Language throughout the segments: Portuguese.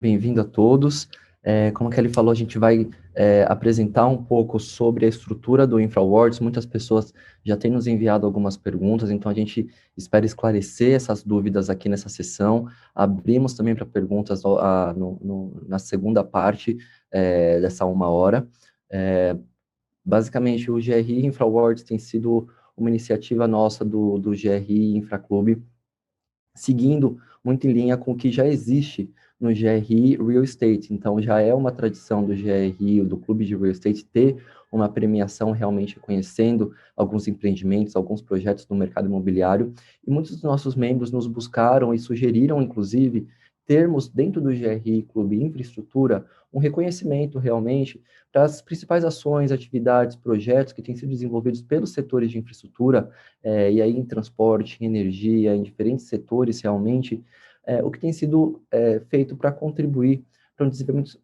Bem-vindo a todos. Como a Kelly falou, a gente vai apresentar um pouco sobre a estrutura do InfraWords. Muitas pessoas já têm nos enviado algumas perguntas, então a gente espera esclarecer essas dúvidas aqui nessa sessão. Abrimos também para perguntas na segunda parte dessa 1 hora. Basicamente, o GRI InfraWords tem sido uma iniciativa nossa do GRI Infraclube, seguindo muito em linha com o que já existe no GRI Real Estate. Então, já é uma tradição do GRI, do Clube de Real Estate, ter uma premiação realmente reconhecendo alguns empreendimentos, alguns projetos no mercado imobiliário. E muitos dos nossos membros nos buscaram e sugeriram, inclusive, termos dentro do GRI Clube Infraestrutura um reconhecimento realmente das principais ações, atividades, projetos que têm sido desenvolvidos pelos setores de infraestrutura, e aí em transporte, em energia, em diferentes setores realmente, o que tem sido feito para contribuir para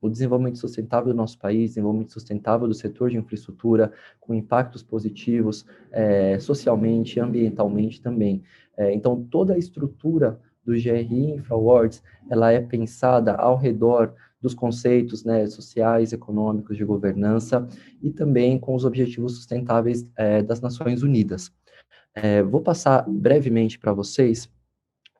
o desenvolvimento sustentável do nosso país, desenvolvimento sustentável do setor de infraestrutura, com impactos positivos socialmente, ambientalmente também. Então, toda a estrutura do GRI InfraWords, ela é pensada ao redor dos conceitos, né, sociais, econômicos, de governança, e também com os objetivos sustentáveis das Nações Unidas. Vou passar brevemente para vocês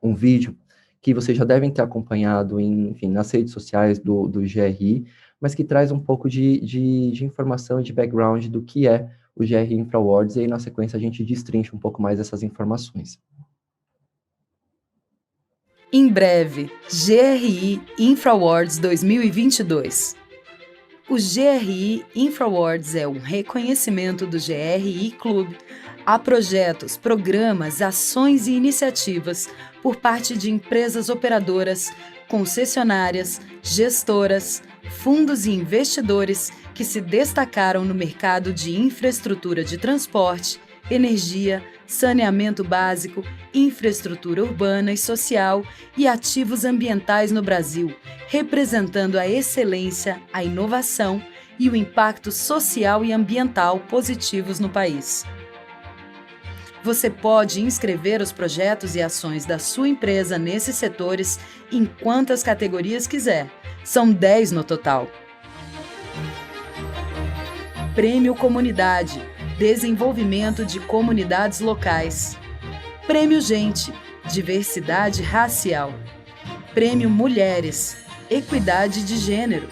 um vídeo que vocês já devem ter acompanhado enfim, nas redes sociais do GRI, mas que traz um pouco de informação e de background do que é o GRI InfraWords, e aí na sequência a gente destrincha um pouco mais essas informações. Em breve, GRI InfraWords 2022. O GRI InfraWords é um reconhecimento do GRI Clube a projetos, programas, ações e iniciativas por parte de empresas operadoras, concessionárias, gestoras, fundos e investidores que se destacaram no mercado de infraestrutura de transporte, energia, saneamento básico, infraestrutura urbana e social e ativos ambientais no Brasil, representando a excelência, a inovação e o impacto social e ambiental positivos no país. Você pode inscrever os projetos e ações da sua empresa nesses setores em quantas categorias quiser. São 10 no total. Prêmio Comunidade, Desenvolvimento de Comunidades Locais. Prêmio Gente, Diversidade Racial. Prêmio Mulheres, Equidade de Gênero.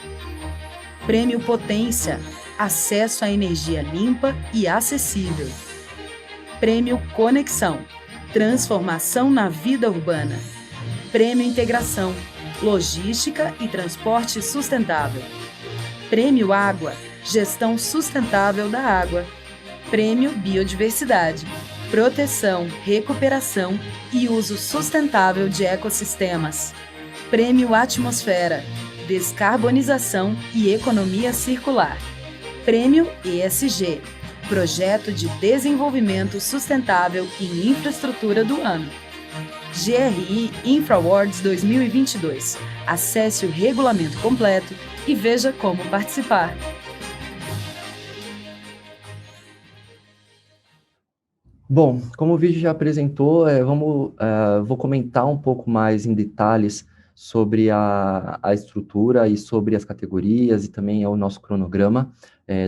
Prêmio Potência, Acesso à Energia Limpa e Acessível. Prêmio Conexão, Transformação na Vida Urbana. Prêmio Integração, Logística e Transporte Sustentável. Prêmio Água, Gestão Sustentável da Água. Prêmio Biodiversidade, Proteção, Recuperação e Uso Sustentável de Ecossistemas. Prêmio Atmosfera, Descarbonização e Economia Circular. Prêmio ESG, Projeto de Desenvolvimento Sustentável em Infraestrutura do Ano. GRI InfraWords 2022. Acesse o regulamento completo e veja como participar. Bom, como o vídeo já apresentou, vou comentar um pouco mais em detalhes sobre a estrutura e sobre as categorias e também o nosso cronograma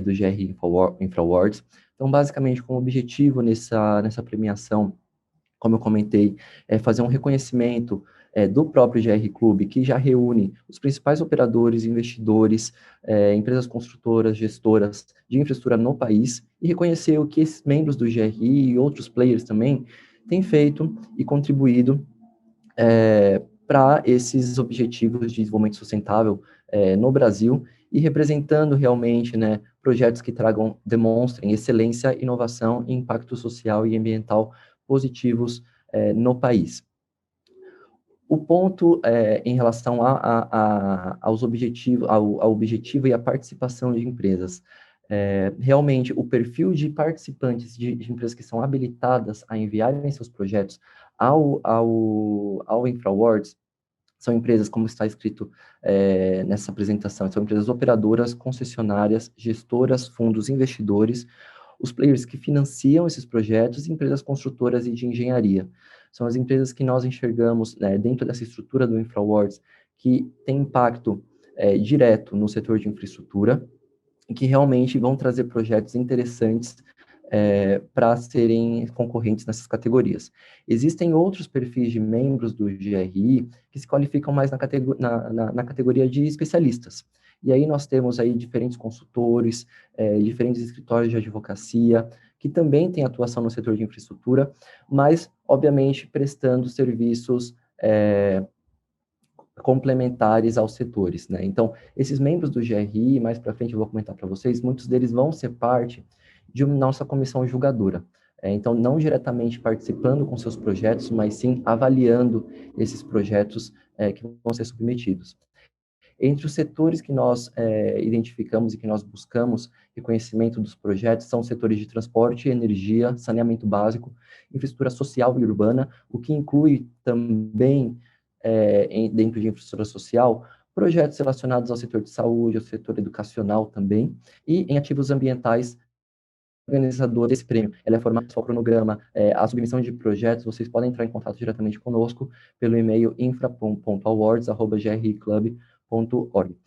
do GRI InfraWords. Então, basicamente, como objetivo nessa premiação, como eu comentei, é fazer um reconhecimento do próprio GR Clube, que já reúne os principais operadores, investidores, empresas construtoras, gestoras de infraestrutura no país, e reconhecer o que esses membros do GRI e outros players também têm feito e contribuído para esses objetivos de desenvolvimento sustentável no Brasil, e representando realmente, né, projetos que demonstrem excelência, inovação e impacto social e ambiental positivos no país. O ponto em relação aos objetivos, ao objetivo e à participação de empresas. Realmente, o perfil de participantes de empresas que são habilitadas a enviarem seus projetos ao InfraWords são empresas, como está escrito nessa apresentação, são empresas operadoras, concessionárias, gestoras, fundos, investidores, os players que financiam esses projetos, empresas construtoras e de engenharia. São as empresas que nós enxergamos dentro dessa estrutura do InfraWords, que têm impacto direto no setor de infraestrutura e que realmente vão trazer projetos interessantes para serem concorrentes nessas categorias. Existem outros perfis de membros do GRI que se qualificam mais na categoria de especialistas. E aí nós temos aí diferentes consultores, diferentes escritórios de advocacia, que também têm atuação no setor de infraestrutura, mas, obviamente, prestando serviços complementares aos setores, né? Então, esses membros do GRI, mais para frente eu vou comentar para vocês, muitos deles vão ser parte de nossa comissão julgadora. Então, não diretamente participando com seus projetos, mas sim avaliando esses projetos que vão ser submetidos. Entre os setores que nós identificamos e que nós buscamos reconhecimento dos projetos são os setores de transporte, energia, saneamento básico, infraestrutura social e urbana, o que inclui também, dentro de infraestrutura social, projetos relacionados ao setor de saúde, ao setor educacional também, e em ativos ambientais, organizador desse prêmio. Ela é formada por cronograma, a submissão de projetos, vocês podem entrar em contato diretamente conosco pelo e-mail infra.awards@griclub.org.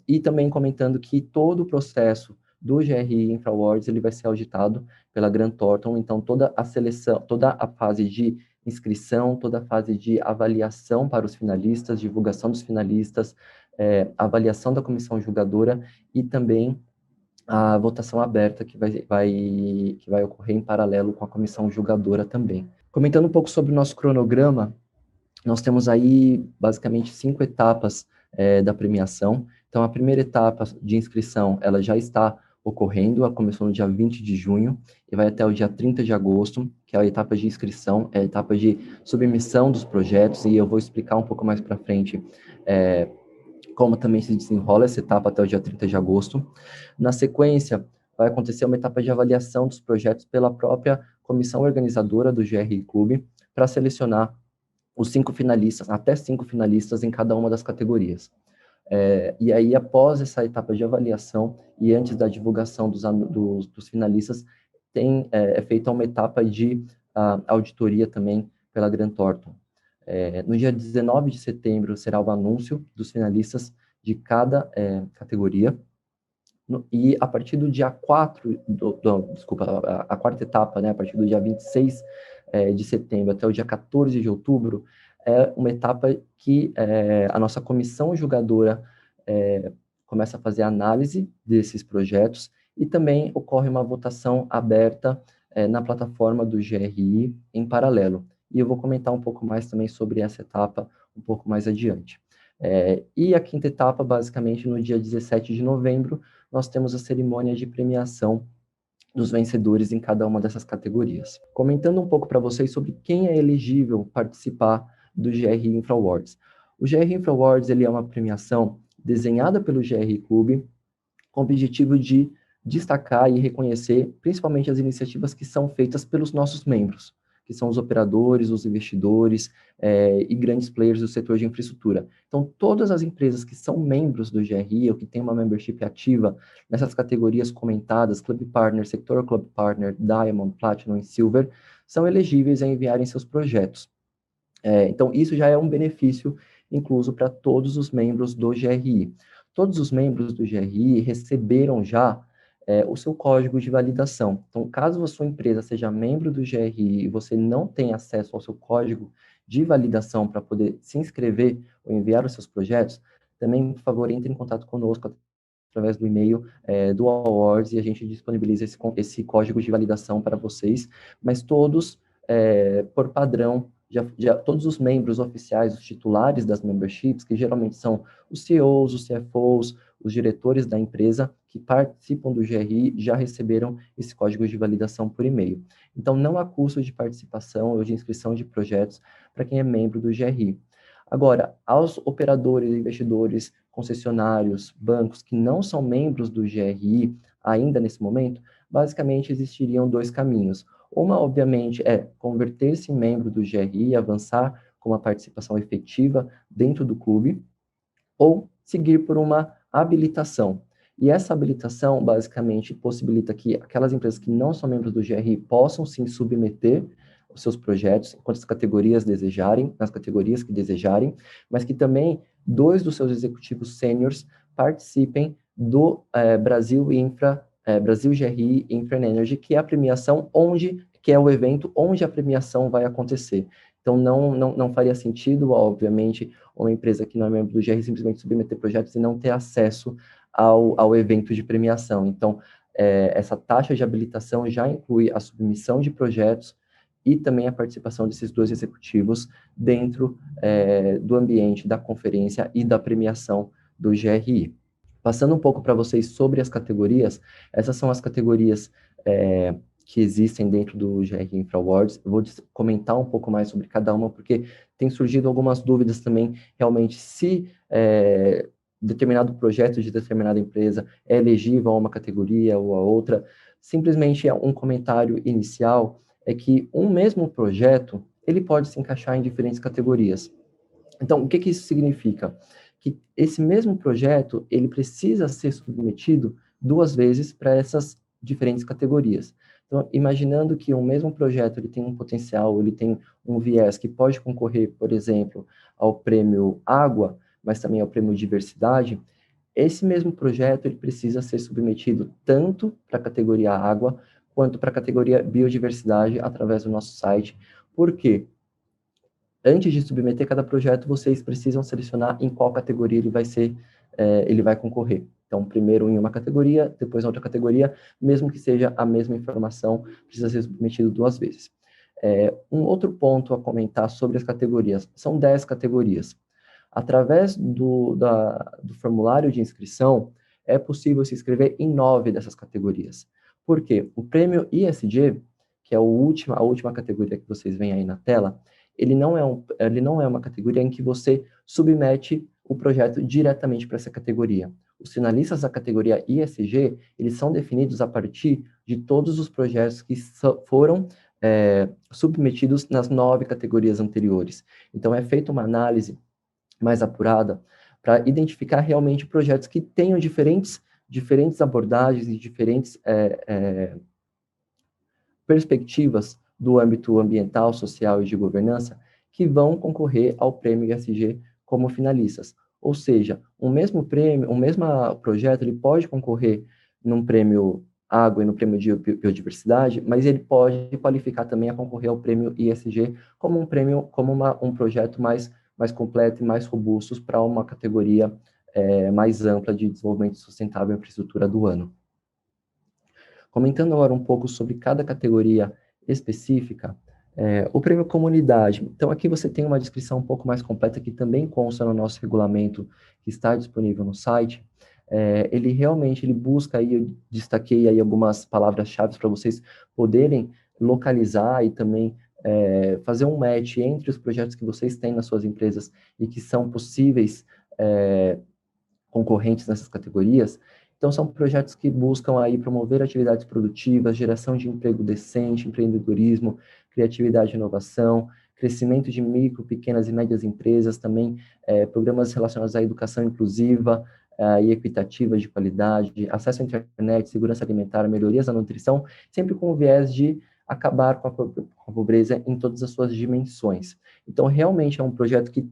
E também comentando que todo o processo do GRI Infra Awards, ele vai ser auditado pela Grant Thornton, então toda a seleção, toda a fase de inscrição, toda a fase de avaliação para os finalistas, divulgação dos finalistas, avaliação da comissão julgadora e também a votação aberta que vai ocorrer em paralelo com a comissão julgadora também. Comentando um pouco sobre o nosso cronograma, nós temos aí basicamente 5 etapas da premiação. Então, a primeira etapa de inscrição, ela já está ocorrendo, ela começou no dia 20 de junho e vai até o dia 30 de agosto, que é a etapa de inscrição, é a etapa de submissão dos projetos, e eu vou explicar um pouco mais para frente como também se desenrola essa etapa até o dia 30 de agosto. Na sequência, vai acontecer uma etapa de avaliação dos projetos pela própria comissão organizadora do GRI Clube, para selecionar os 5 finalistas, até 5 finalistas em cada uma das categorias. E aí, após essa etapa de avaliação e antes da divulgação dos finalistas, é feita uma etapa de auditoria também pela Grant Thornton. No dia 19 de setembro será o anúncio dos finalistas de cada categoria, e a partir do dia 4, a quarta etapa, né, a partir do dia 26 de setembro até o dia 14 de outubro, é uma etapa que a nossa comissão julgadora começa a fazer a análise desses projetos e também ocorre uma votação aberta na plataforma do GRI em paralelo. E eu vou comentar um pouco mais também sobre essa etapa um pouco mais adiante. E a quinta etapa, basicamente, no dia 17 de novembro, nós temos a cerimônia de premiação dos vencedores em cada uma dessas categorias. Comentando um pouco para vocês sobre quem é elegível participar do GRI Infra Awards. O GRI Infra Awards, ele é uma premiação desenhada pelo GRI Clube com o objetivo de destacar e reconhecer principalmente as iniciativas que são feitas pelos nossos membros, que são os operadores, os investidores e grandes players do setor de infraestrutura. Então, todas as empresas que são membros do GRI ou que têm uma membership ativa nessas categorias comentadas, Club Partner, Sector Club Partner, Diamond, Platinum e Silver, são elegíveis a enviarem seus projetos. Então, isso já é um benefício incluso para todos os membros do GRI. Todos os membros do GRI receberam já o seu código de validação. Então, caso a sua empresa seja membro do GRI e você não tem acesso ao seu código de validação para poder se inscrever ou enviar os seus projetos, também, por favor, entre em contato conosco através do e-mail do Awards e a gente disponibiliza esse código de validação para vocês, mas todos, por padrão, todos os membros oficiais, os titulares das memberships, que geralmente são os CEOs, os CFOs, os diretores da empresa que participam do GRI, já receberam esse código de validação por e-mail. Então, não há custo de participação ou de inscrição de projetos para quem é membro do GRI. Agora, aos operadores, investidores, concessionários, bancos que não são membros do GRI ainda nesse momento, basicamente existiriam 2 caminhos. Uma, obviamente, é converter-se em membro do GRI e avançar com uma participação efetiva dentro do clube, ou seguir por uma habilitação. E essa habilitação, basicamente, possibilita que aquelas empresas que não são membros do GRI possam, sim, submeter os seus projetos, quantas categorias desejarem, nas categorias que desejarem, mas que também 2 dos seus executivos sêniores participem do Brasil GRI Infra Energy, que é a premiação que é o evento onde a premiação vai acontecer. Então, não faria sentido, obviamente, uma empresa que não é membro do GRI simplesmente submeter projetos e não ter acesso ao evento de premiação. Então, essa taxa de habilitação já inclui a submissão de projetos e também a participação desses 2 executivos dentro do ambiente da conferência e da premiação do GRI. Passando um pouco para vocês sobre as categorias, essas são as categorias que existem dentro do GRI Infra Awards. Eu vou comentar um pouco mais sobre cada uma, porque tem surgido algumas dúvidas também, realmente, se determinado projeto de determinada empresa é elegível a uma categoria ou a outra. Simplesmente um comentário inicial é que um mesmo projeto, ele pode se encaixar em diferentes categorias. Então, o que isso significa? Que esse mesmo projeto, ele precisa ser submetido 2 vezes para essas diferentes categorias. Então, imaginando que um mesmo projeto, ele tem um potencial, ele tem um viés que pode concorrer, por exemplo, ao prêmio Água, mas também ao prêmio Diversidade, esse mesmo projeto, ele precisa ser submetido tanto para a categoria Água, quanto para a categoria Biodiversidade, através do nosso site. Por quê? Antes de submeter cada projeto, vocês precisam selecionar em qual categoria ele vai concorrer. Então, primeiro em uma categoria, depois em outra categoria, mesmo que seja a mesma informação, precisa ser submetido 2 vezes. Um outro ponto a comentar sobre as categorias, são 10 categorias. Através do formulário de inscrição, é possível se inscrever em 9 dessas categorias. Por quê? O prêmio ISG, que é a última categoria que vocês veem aí na tela, ele não é uma categoria em que você submete o projeto diretamente para essa categoria. Os finalistas da categoria ISG, eles são definidos a partir de todos os projetos que foram submetidos nas 9 categorias anteriores. Então, é feita uma análise mais apurada para identificar realmente projetos que tenham diferentes abordagens e diferentes perspectivas do âmbito ambiental, social e de governança que vão concorrer ao prêmio ISG como finalistas. Ou seja, um mesmo projeto, ele pode concorrer num prêmio Água e no prêmio de Biodiversidade, mas ele pode qualificar também a concorrer ao prêmio ISG como um projeto mais completo e mais robusto para uma categoria mais ampla de desenvolvimento sustentável e infraestrutura do ano. Comentando agora um pouco sobre cada categoria específica, o prêmio Comunidade. Então, aqui você tem uma descrição um pouco mais completa que também consta no nosso regulamento, que está disponível no site. Ele busca aí, eu destaquei aí algumas palavras-chave para vocês poderem localizar e também fazer um match entre os projetos que vocês têm nas suas empresas e que são possíveis concorrentes nessas categorias. Então, são projetos que buscam aí promover atividades produtivas, geração de emprego decente, empreendedorismo, criatividade e inovação, crescimento de micro, pequenas e médias empresas, também programas relacionados à educação inclusiva e equitativa de qualidade, acesso à internet, segurança alimentar, melhorias na nutrição, sempre com o viés de acabar com a pobreza em todas as suas dimensões. Então, realmente é um projeto que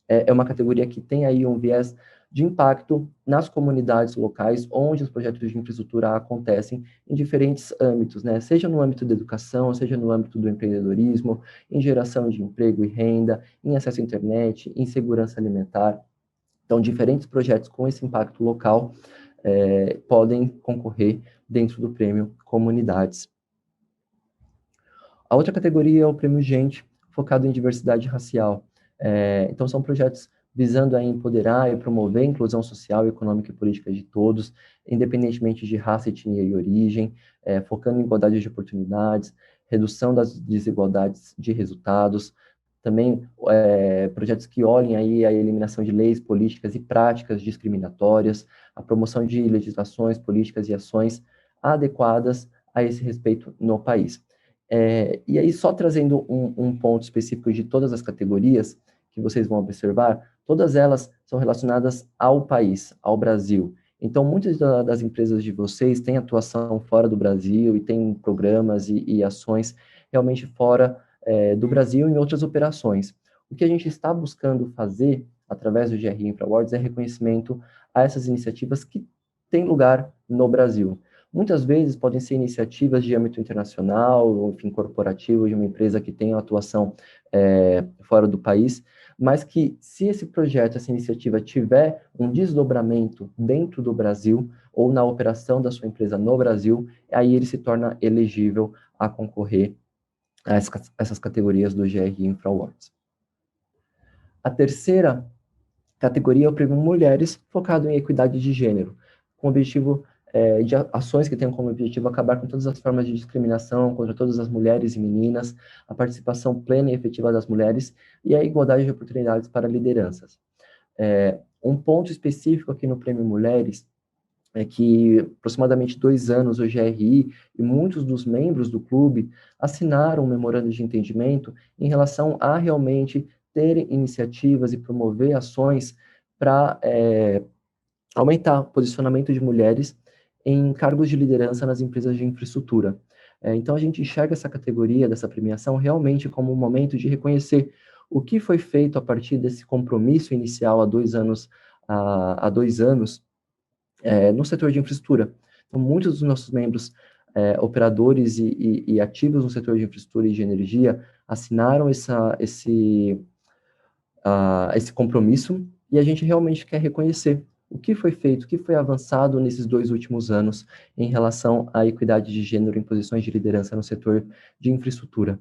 é uma categoria que tem aí um viés de impacto nas comunidades locais, onde os projetos de infraestrutura acontecem em diferentes âmbitos, né? Seja no âmbito da educação, seja no âmbito do empreendedorismo, em geração de emprego e renda, em acesso à internet, em segurança alimentar. Então, diferentes projetos com esse impacto local podem concorrer dentro do prêmio Comunidades. A outra categoria é o prêmio Gente, focado em diversidade racial. Então, são projetos visando a empoderar e promover a inclusão social, econômica e política de todos, independentemente de raça, etnia e origem, focando em igualdade de oportunidades, redução das desigualdades de resultados, também projetos que olhem aí a eliminação de leis, políticas e práticas discriminatórias, a promoção de legislações, políticas e ações adequadas a esse respeito no país. E aí, só trazendo um ponto específico de todas as categorias que vocês vão observar, todas elas são relacionadas ao país, ao Brasil. Então, muitas das empresas de vocês têm atuação fora do Brasil e têm programas e ações realmente fora do Brasil em outras operações. O que a gente está buscando fazer através do GRI Infra Awards, é reconhecimento a essas iniciativas que têm lugar no Brasil. Muitas vezes podem ser iniciativas de âmbito internacional, ou, enfim, corporativo, de uma empresa que tem uma atuação fora do país, mas que, se esse projeto, essa iniciativa tiver um desdobramento dentro do Brasil, ou na operação da sua empresa no Brasil, aí ele se torna elegível a concorrer a essas categorias do GRI Infra Awards. A terceira categoria é o prêmio Mulheres, focado em equidade de gênero, com o objetivo de ações que tenham como objetivo acabar com todas as formas de discriminação contra todas as mulheres e meninas, a participação plena e efetiva das mulheres e a igualdade de oportunidades para lideranças. Um ponto específico aqui no Prêmio Mulheres é que, aproximadamente 2 anos, o GRI e muitos dos membros do clube assinaram um memorando de entendimento em relação a realmente ter iniciativas e promover ações para aumentar o posicionamento de mulheres em cargos de liderança nas empresas de infraestrutura. Então, a gente enxerga essa categoria, dessa premiação, realmente como um momento de reconhecer o que foi feito a partir desse compromisso inicial há 2 anos, no setor de infraestrutura. Então, muitos dos nossos membros, operadores e ativos no setor de infraestrutura e de energia, assinaram esse compromisso, e a gente realmente quer reconhecer o que foi feito, o que foi avançado nesses 2 últimos anos em relação à equidade de gênero em posições de liderança no setor de infraestrutura.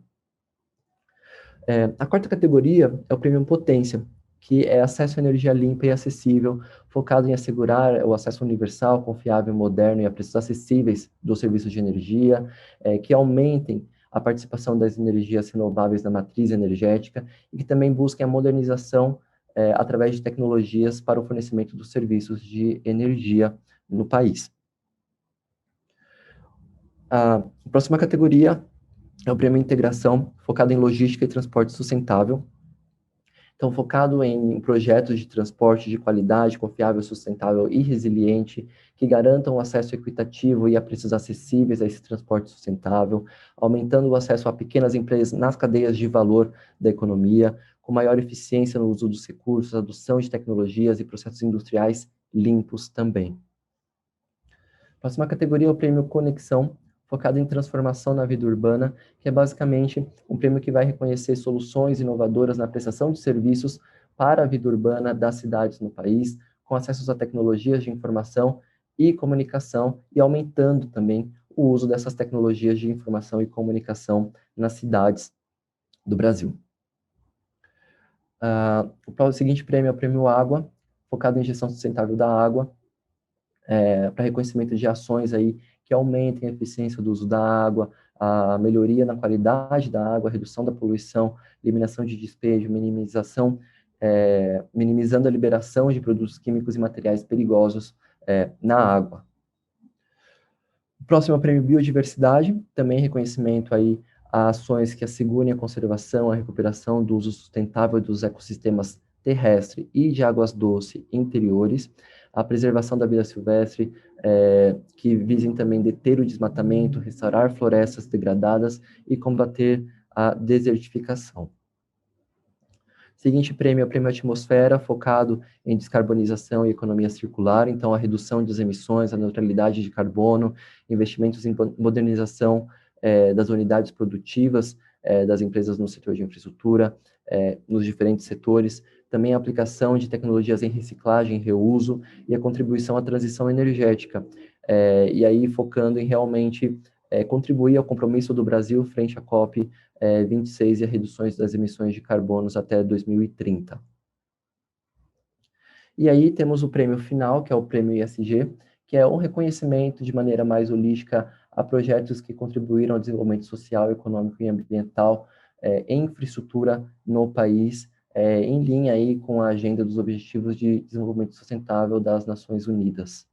A quarta categoria é o Prêmio Potência, que é acesso à energia limpa e acessível, focado em assegurar o acesso universal, confiável, moderno e a preços acessíveis dos serviços de energia, que aumentem a participação das energias renováveis na matriz energética e que também busquem a modernização através de tecnologias para o fornecimento dos serviços de energia no país. A próxima categoria é o Prêmio Integração, focado em logística e transporte sustentável. Então, focado em projetos de transporte de qualidade, confiável, sustentável e resiliente, que garantam o acesso equitativo e a preços acessíveis a esse transporte sustentável, aumentando o acesso a pequenas empresas nas cadeias de valor da economia, com maior eficiência no uso dos recursos, adoção de tecnologias e processos industriais limpos também. A próxima categoria é o Prêmio Conexão, focado em transformação na vida urbana, que é basicamente um prêmio que vai reconhecer soluções inovadoras na prestação de serviços para a vida urbana das cidades no país, com acessos a tecnologias de informação e comunicação, e aumentando também o uso dessas tecnologias de informação e comunicação nas cidades do Brasil. O seguinte prêmio é o Prêmio Água, focado em gestão sustentável da água, para reconhecimento de ações aí que aumentem a eficiência do uso da água, a melhoria na qualidade da água, a redução da poluição, eliminação de despejo, minimizando a liberação de produtos químicos e materiais perigosos na água. O próximo é o Prêmio Biodiversidade, também reconhecimento aí a ações que assegurem a conservação, a recuperação do uso sustentável dos ecossistemas terrestre e de águas doces interiores, a preservação da vida silvestre, que visem também deter o desmatamento, restaurar florestas degradadas e combater a desertificação. Seguinte prêmio é o Prêmio Atmosfera, focado em descarbonização e economia circular, então a redução das emissões, a neutralidade de carbono, investimentos em modernização das unidades produtivas das empresas no setor de infraestrutura, nos diferentes setores, também a aplicação de tecnologias em reciclagem, reuso e a contribuição à transição energética, e aí focando em realmente contribuir ao compromisso do Brasil frente à COP26 e a reduções das emissões de carbonos até 2030. E aí temos o prêmio final, que é o Prêmio ISG, que é um reconhecimento de maneira mais holística a projetos que contribuíram ao desenvolvimento social, econômico e ambiental em infraestrutura no país, em linha aí com a agenda dos Objetivos de Desenvolvimento Sustentável das Nações Unidas.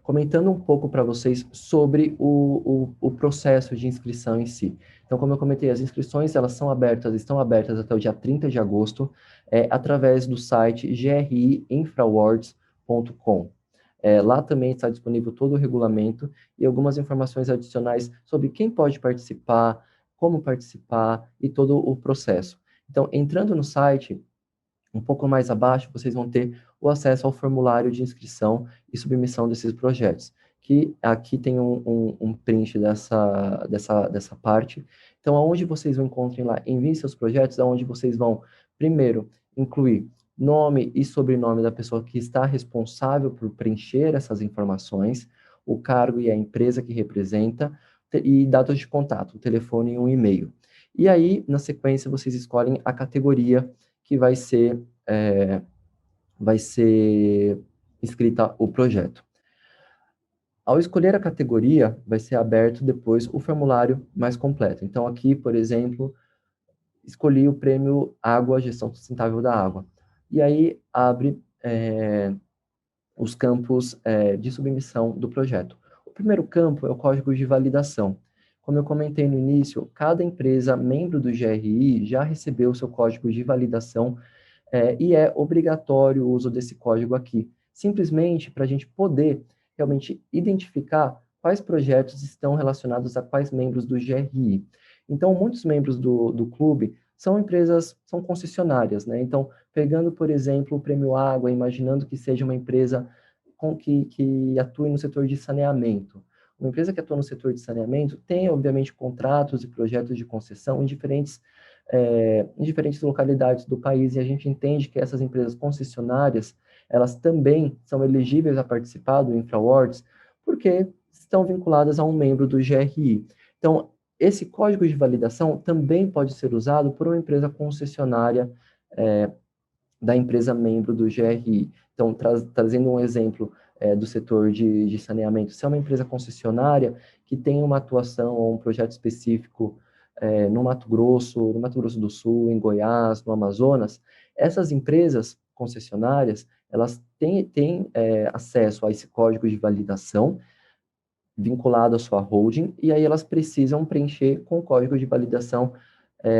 Comentando um pouco para vocês sobre o processo de inscrição em si. Então, como eu comentei, as inscrições estão abertas até o dia 30 de agosto, através do site griinfrawards.com. Lá também está disponível todo o regulamento e algumas informações adicionais sobre quem pode participar, como participar e todo o processo. Então, entrando no site, Um pouco mais abaixo, vocês vão ter o acesso ao formulário de inscrição e submissão desses projetos, que aqui tem um print dessa parte. Então, aonde vocês vão encontrar lá, enviem seus projetos, aonde vocês vão, primeiro, incluir nome e sobrenome da pessoa que está responsável por preencher essas informações, o cargo e a empresa que representa, e dados de contato, um telefone e um e-mail. E aí, na sequência, vocês escolhem a categoria que vai ser escrita o projeto. Ao escolher a categoria, vai ser aberto depois o formulário mais completo. Então, aqui, por exemplo, escolhi o prêmio Água, Gestão Sustentável da Água. E aí, abre os campos de submissão do projeto. O primeiro campo é o código de validação. Como eu comentei no início, cada empresa membro do GRI já recebeu o seu código de validação e é obrigatório o uso desse código aqui, simplesmente para a gente poder realmente identificar quais projetos estão relacionados a quais membros do GRI. Então, muitos membros do clube são empresas, são concessionárias, né? Então, pegando, por exemplo, o Prêmio Água, imaginando que seja uma empresa que atue no setor de saneamento. Uma empresa que atua no setor de saneamento tem, obviamente, contratos e projetos de concessão em diferentes localidades do país, e a gente entende que essas empresas concessionárias, elas também são elegíveis a participar do InfraAwards, porque estão vinculadas a um membro do GRI. Então, esse código de validação também pode ser usado por uma empresa concessionária da empresa membro do GRI. Então, trazendo um exemplo do setor de saneamento, se é uma empresa concessionária que tem uma atuação ou um projeto específico no Mato Grosso do Sul, em Goiás, no Amazonas, essas empresas concessionárias, elas têm acesso a esse código de validação vinculado à sua holding, e aí elas precisam preencher com o código de validação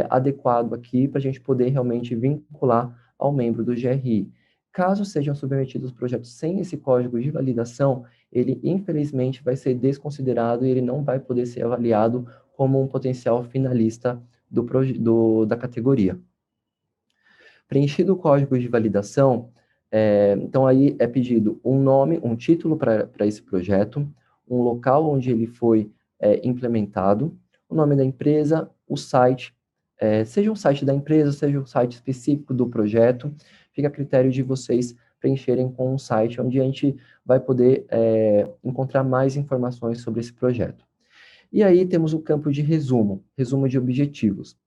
adequado aqui, para a gente poder realmente vincular ao membro do GRI. Caso sejam submetidos projetos sem esse código de validação, ele infelizmente vai ser desconsiderado e ele não vai poder ser avaliado como um potencial finalista da categoria. Preenchido o código de validação, então aí é pedido um nome, um título para esse projeto, um local onde ele foi implementado, o nome da empresa, o site, seja um site da empresa, seja um site específico do projeto, fica a critério de vocês preencherem com um site onde a gente vai poder encontrar mais informações sobre esse projeto. E aí temos o campo de resumo de objetivos.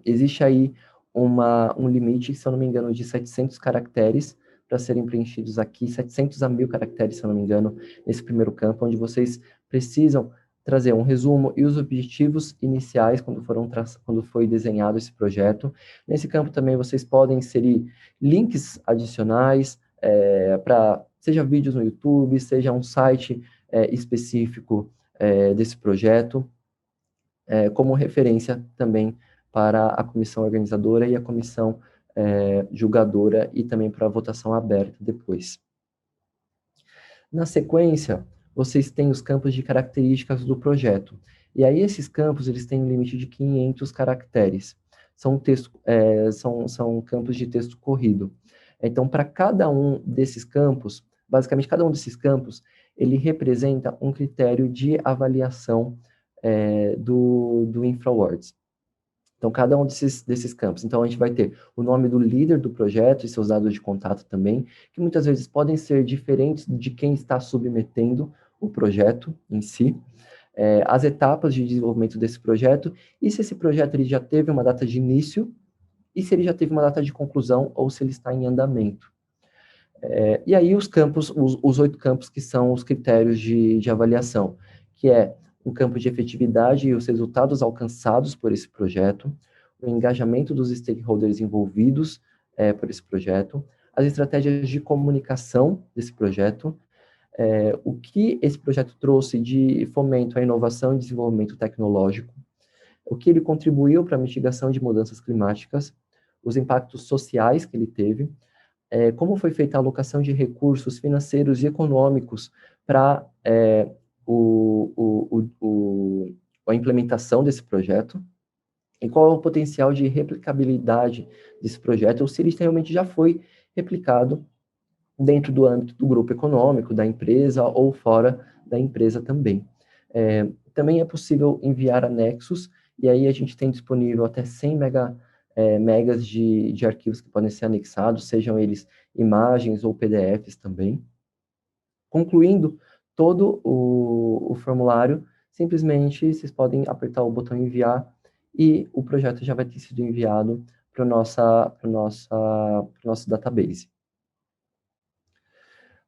Existe aí um limite, se eu não me engano, de 700 caracteres para serem preenchidos aqui, 700 a 1.000 caracteres, se eu não me engano, nesse primeiro campo, onde vocês precisam trazer um resumo e os objetivos iniciais quando foi desenhado esse projeto. Nesse campo também vocês podem inserir links adicionais para, seja vídeos no YouTube, seja um site específico desse projeto, como referência também para a comissão organizadora e a comissão julgadora, e também para a votação aberta depois. Na sequência, vocês têm os campos de características do projeto. E aí esses campos, eles têm um limite de 500 caracteres. São campos de texto corrido. Então, para cada um desses campos, basicamente cada um desses campos, ele representa um critério de avaliação do InfraAwards. Então, cada um desses campos. Então, a gente vai ter o nome do líder do projeto e seus dados de contato também, que muitas vezes podem ser diferentes de quem está submetendo o projeto em si, as etapas de desenvolvimento desse projeto, e se esse projeto ele já teve uma data de início, e se ele já teve uma data de conclusão, ou se ele está em andamento. E aí os campos, os 8 campos que são os critérios de avaliação, que é um campo de efetividade e os resultados alcançados por esse projeto, o engajamento dos stakeholders envolvidos por esse projeto, as estratégias de comunicação desse projeto, o que esse projeto trouxe de fomento à inovação e desenvolvimento tecnológico, o que ele contribuiu para a mitigação de mudanças climáticas, os impactos sociais que ele teve, como foi feita a alocação de recursos financeiros e econômicos para a implementação desse projeto, E qual é o potencial de replicabilidade desse projeto, ou se ele realmente já foi replicado dentro do âmbito do grupo econômico, da empresa ou fora da empresa também. Também é possível enviar anexos, e aí a gente tem disponível até 100 megas de arquivos que podem ser anexados, sejam eles imagens ou PDFs também. Concluindo todo o formulário, simplesmente vocês podem apertar o botão enviar e o projeto já vai ter sido enviado para o nosso database.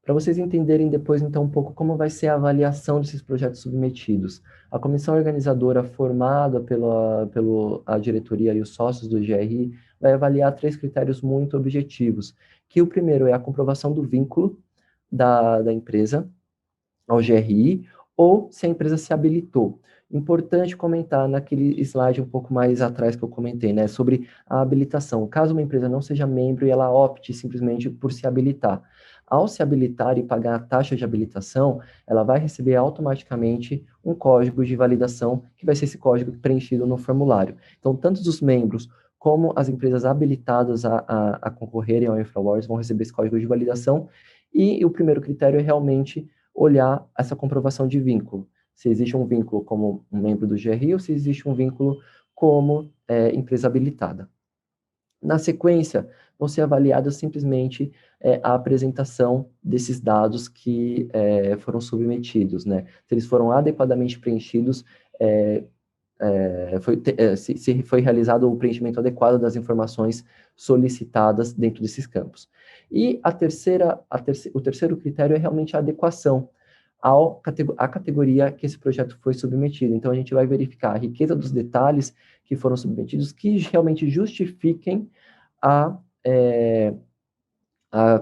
Para vocês entenderem depois, então, um pouco como vai ser a avaliação desses projetos submetidos. A comissão organizadora, formada pela diretoria e os sócios do GRI, vai avaliar 3 critérios muito objetivos, que o primeiro é a comprovação do vínculo da empresa ao GRI, ou se a empresa se habilitou. Importante comentar naquele slide um pouco mais atrás que eu comentei, né, sobre a habilitação. Caso uma empresa não seja membro e ela opte simplesmente por se habilitar. Ao se habilitar e pagar a taxa de habilitação, ela vai receber automaticamente um código de validação, que vai ser esse código preenchido no formulário. Então, tanto os membros como as empresas habilitadas a concorrerem ao InfraWars vão receber esse código de validação, e o primeiro critério é realmente olhar essa comprovação de vínculo. Se existe um vínculo como um membro do GRI ou se existe um vínculo como empresa habilitada. Na sequência, vão ser avaliadas simplesmente a apresentação desses dados que foram submetidos, né? Se eles foram adequadamente preenchidos, se foi realizado o preenchimento adequado das informações solicitadas dentro desses campos. E o terceiro critério é realmente a adequação à categoria que esse projeto foi submetido. Então, a gente vai verificar a riqueza dos detalhes que foram submetidos, que realmente justifiquem a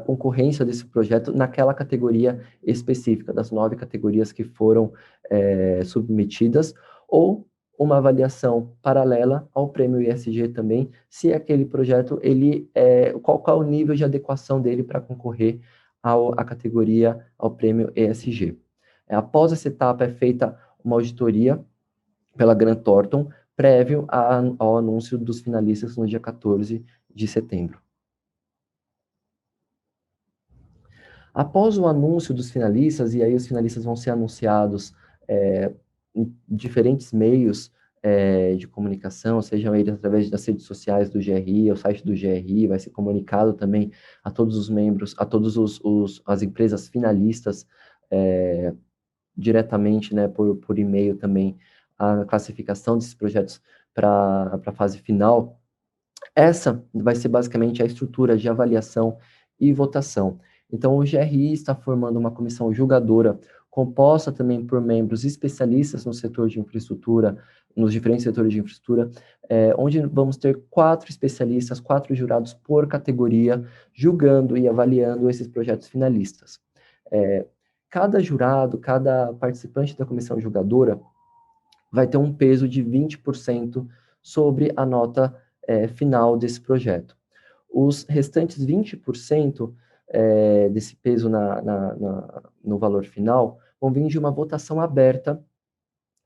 concorrência desse projeto naquela categoria específica, das 9 categorias que foram submetidas, ou uma avaliação paralela ao prêmio ISG também, se aquele projeto, qual é o nível de adequação dele para concorrer à categoria, ao prêmio ESG. Após essa etapa, é feita uma auditoria pela Grant Thornton, prévio ao anúncio dos finalistas no dia 14 de setembro. Após o anúncio dos finalistas, e aí os finalistas vão ser anunciados em diferentes meios de comunicação, sejam eles através das redes sociais do GRI, o site do GRI, vai ser comunicado também a todos os membros, a todas as empresas finalistas, diretamente, né, por e-mail também, a classificação desses projetos para a fase final. Essa vai ser basicamente a estrutura de avaliação e votação. Então, o GRI está formando uma comissão julgadora, composta também por membros especialistas no setor de infraestrutura, nos diferentes setores de infraestrutura, onde vamos ter 4 especialistas, 4 jurados por categoria, julgando e avaliando esses projetos finalistas. Cada jurado, cada participante da comissão julgadora vai ter um peso de 20% sobre a nota final desse projeto. Os restantes 20% desse peso no valor final vão vir de uma votação aberta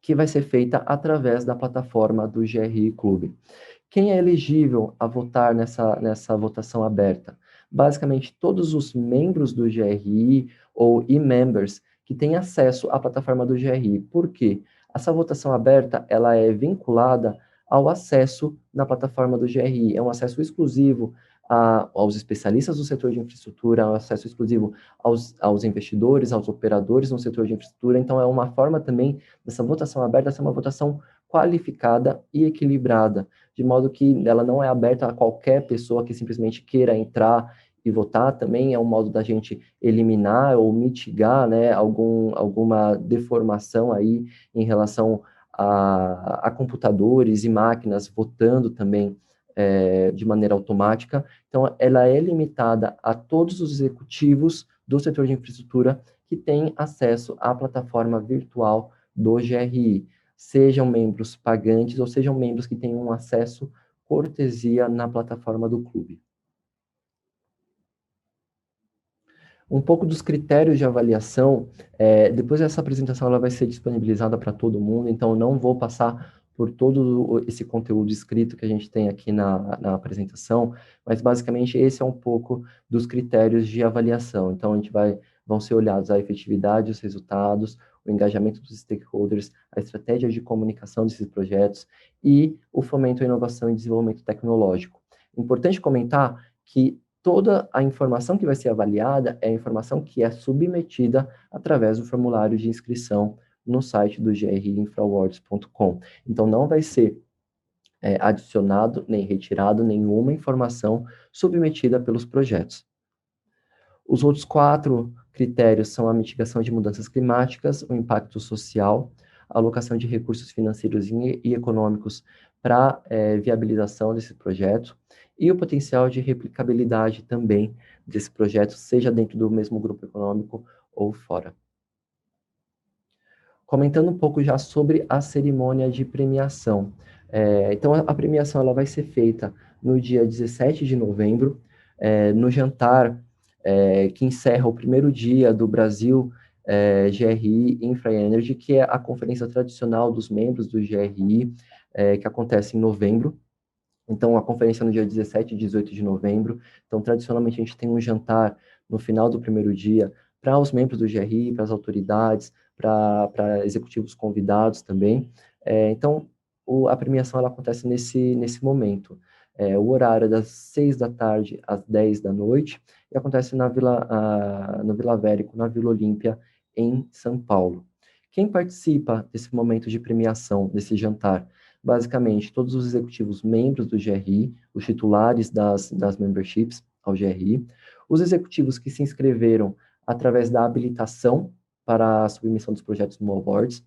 que vai ser feita através da plataforma do GRI Clube. Quem é elegível a votar nessa votação aberta? Basicamente, todos os membros do GRI ou e-members que têm acesso à plataforma do GRI. Por quê? Essa votação aberta, ela é vinculada ao acesso na plataforma do GRI. É um acesso exclusivo aos especialistas do setor de infraestrutura, ao acesso exclusivo aos investidores, aos operadores no setor de infraestrutura. Então, é uma forma também dessa votação aberta ser uma votação qualificada e equilibrada, de modo que ela não é aberta a qualquer pessoa que simplesmente queira entrar e votar. Também é um modo da gente eliminar ou mitigar, né, alguma deformação aí em relação a computadores e máquinas votando também de maneira automática. Então, ela é limitada a todos os executivos do setor de infraestrutura que têm acesso à plataforma virtual do GRI, sejam membros pagantes ou sejam membros que tenham acesso cortesia na plataforma do clube. Um pouco dos critérios de avaliação, depois dessa apresentação ela vai ser disponibilizada para todo mundo, então eu não vou passar por todo esse conteúdo escrito que a gente tem aqui na apresentação, mas basicamente esse é um pouco dos critérios de avaliação. Então, vão ser olhados a efetividade, os resultados, o engajamento dos stakeholders, a estratégia de comunicação desses projetos e o fomento à inovação e desenvolvimento tecnológico. Importante comentar que toda a informação que vai ser avaliada é a informação que é submetida através do formulário de inscrição no site do griinfrawords.com. Então, não vai ser adicionado nem retirado nenhuma informação submetida pelos projetos. Os outros 4 critérios são a mitigação de mudanças climáticas, o impacto social, a alocação de recursos financeiros e econômicos para viabilização desse projeto e o potencial de replicabilidade também desse projeto, seja dentro do mesmo grupo econômico ou fora. Comentando um pouco já sobre a cerimônia de premiação. Então, a premiação ela vai ser feita no dia 17 de novembro, no jantar que encerra o primeiro dia do Brasil GRI Infra Energy, que é a conferência tradicional dos membros do GRI, que acontece em novembro. Então, a conferência é no dia 17 e 18 de novembro. Então, tradicionalmente, a gente tem um jantar no final do primeiro dia para os membros do GRI, para as autoridades, para executivos convidados também. Então, a premiação ela acontece nesse momento. O horário é das 6 da tarde às 10 da noite e acontece no Vila Vérico, na Vila Olímpia, em São Paulo. Quem participa desse momento de premiação, desse jantar? Basicamente, todos os executivos membros do GRI, os titulares das memberships ao GRI, os executivos que se inscreveram através da habilitação para a submissão dos projetos no Awards,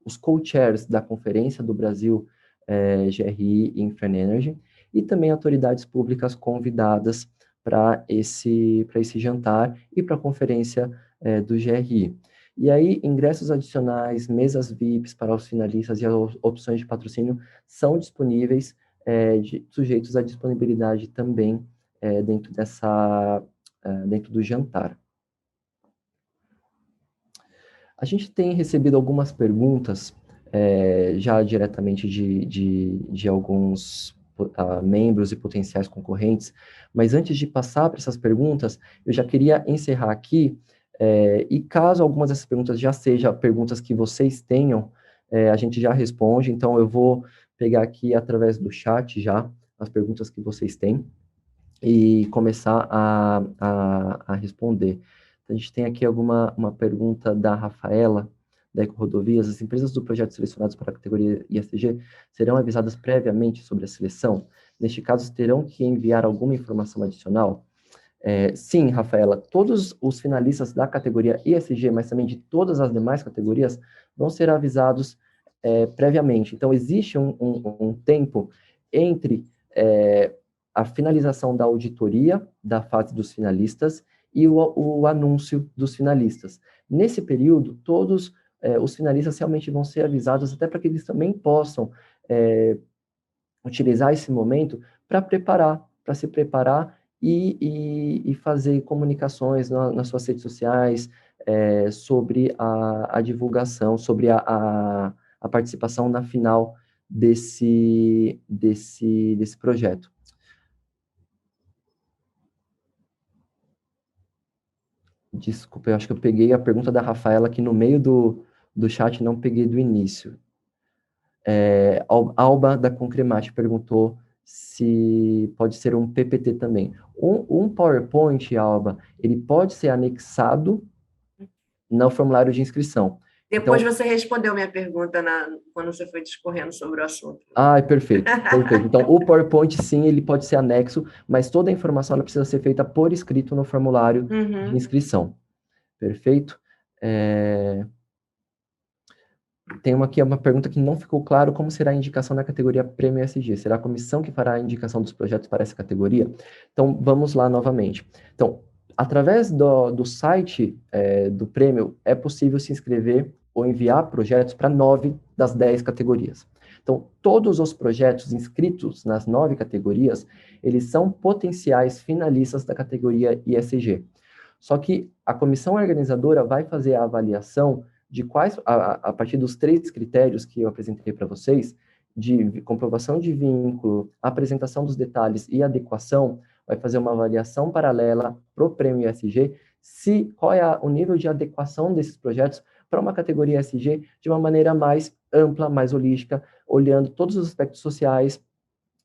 os co-chairs da Conferência do Brasil GRI Infra Energy e também autoridades públicas convidadas para esse jantar e para a conferência do GRI. E aí, ingressos adicionais, mesas VIPs para os finalistas e as opções de patrocínio são disponíveis, sujeitos à disponibilidade também dentro do jantar. A gente tem recebido algumas perguntas, já diretamente de alguns membros e potenciais concorrentes, mas antes de passar para essas perguntas, eu já queria encerrar aqui, e caso algumas dessas perguntas já sejam perguntas que vocês tenham, a gente já responde, então eu vou pegar aqui através do chat já as perguntas que vocês têm e começar a responder. Então, a gente tem aqui uma pergunta da Rafaela, da Eco Rodovias. As empresas do projeto selecionadas para a categoria ISG serão avisadas previamente sobre a seleção? Neste caso, terão que enviar alguma informação adicional? Sim, Rafaela, todos os finalistas da categoria ISG, mas também de todas as demais categorias, vão ser avisados previamente. Então, existe um tempo entre a finalização da auditoria da fase dos finalistas e o anúncio dos finalistas. Nesse período, todos os finalistas realmente vão ser avisados, até para que eles também possam utilizar esse momento para se preparar e fazer comunicações nas suas redes sociais sobre a divulgação, sobre a participação na final desse projeto. Desculpa, eu acho que eu peguei a pergunta da Rafaela aqui no meio do chat, não peguei do início. Alba da Concremate perguntou se pode ser um PPT também. Um PowerPoint, Alba, ele pode ser anexado no formulário de inscrição. Depois então, você respondeu minha pergunta quando você foi discorrendo sobre o assunto. Perfeito. Então, o PowerPoint, sim, ele pode ser anexo, mas toda a informação ela precisa ser feita por escrito no formulário de inscrição. Perfeito? Tem aqui uma pergunta que não ficou claro: como será a indicação na categoria Prêmio ESG? Será a comissão que fará a indicação dos projetos para essa categoria? Então, vamos lá novamente. Então, através do site do prêmio, é possível se inscrever ou enviar projetos para 9 das 10 categorias. Então, todos os projetos inscritos nas 9 categorias, eles são potenciais finalistas da categoria ISG. Só que a comissão organizadora vai fazer a avaliação de quais, a partir dos 3 critérios que eu apresentei para vocês, de comprovação de vínculo, apresentação dos detalhes e adequação, vai fazer uma avaliação paralela para o prêmio ESG, qual é o nível de adequação desses projetos para uma categoria ESG de uma maneira mais ampla, mais holística, olhando todos os aspectos sociais,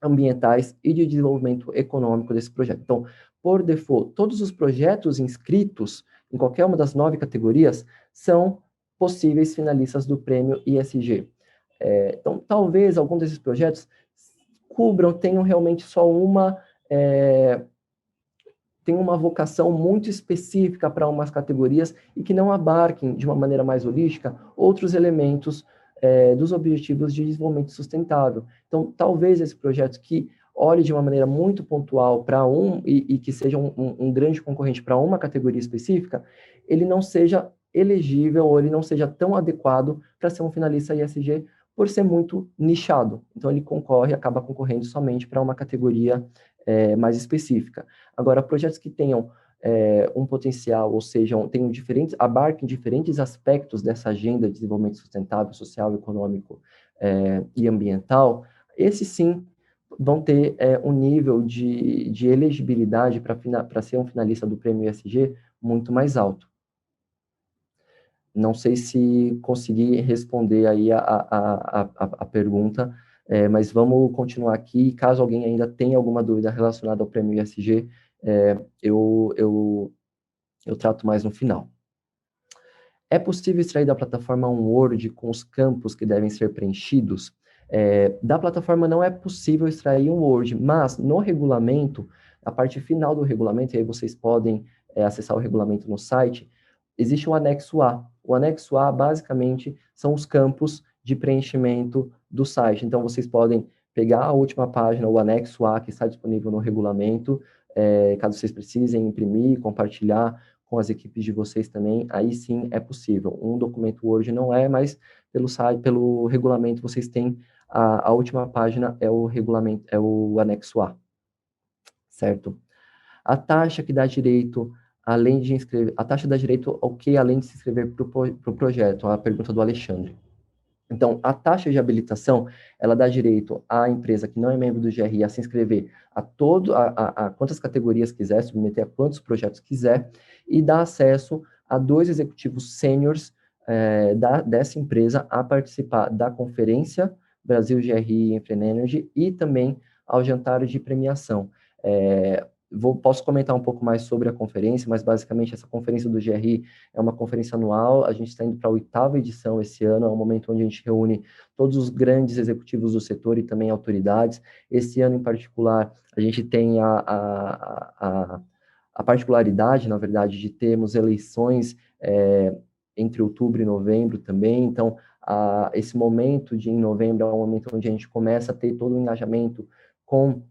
ambientais e de desenvolvimento econômico desse projeto. Então, por default, todos os projetos inscritos em qualquer uma das 9 categorias são possíveis finalistas do prêmio ESG. Então, talvez algum desses projetos tenham realmente só tem uma vocação muito específica para umas categorias e que não abarquem, de uma maneira mais holística, outros elementos dos objetivos de desenvolvimento sustentável. Então, talvez esse projeto que olhe de uma maneira muito pontual para e que seja um grande concorrente para uma categoria específica, ele não seja elegível ou ele não seja tão adequado para ser um finalista ESG por ser muito nichado. Então, ele acaba concorrendo somente para uma categoria mais específica. Agora, projetos que tenham um potencial, ou seja, abarquem diferentes aspectos dessa agenda de desenvolvimento sustentável, social, econômico e ambiental, esses sim vão ter um nível de elegibilidade para ser um finalista do prêmio ESG muito mais alto. Não sei se consegui responder aí a pergunta, mas vamos continuar aqui. Caso alguém ainda tenha alguma dúvida relacionada ao prêmio ESG, eu trato mais no final. É possível extrair da plataforma um Word com os campos que devem ser preenchidos? Da plataforma não é possível extrair um Word, mas no regulamento, a parte final do regulamento, e aí vocês podem acessar o regulamento no site, existe um anexo A. O anexo A, basicamente, são os campos de preenchimento do site. Então, vocês podem pegar a última página, o anexo A, que está disponível no regulamento, caso vocês precisem imprimir, compartilhar com as equipes de vocês também, aí sim é possível. Um documento Word não é, mas pelo regulamento vocês têm a última página é o regulamento, é o anexo A, certo? A taxa que dá direito, além de inscrever, a taxa dá direito ao que além de se inscrever para o projeto? A pergunta do Alexandre. Então, a taxa de habilitação, ela dá direito à empresa que não é membro do GRI a se inscrever a quantas categorias quiser, submeter a quantos projetos quiser, e dá acesso a 2 executivos sêniores dessa empresa a participar da conferência Brasil GRI Infra Energy e também ao jantar de premiação. Posso comentar um pouco mais sobre a conferência, mas basicamente essa conferência do GRI é uma conferência anual, a gente está indo para a 8ª edição esse ano, é um momento onde a gente reúne todos os grandes executivos do setor e também autoridades. Esse ano em particular, a gente tem a particularidade, na verdade, de termos eleições entre outubro e novembro também, então esse momento em novembro é um momento onde a gente começa a ter todo o engajamento com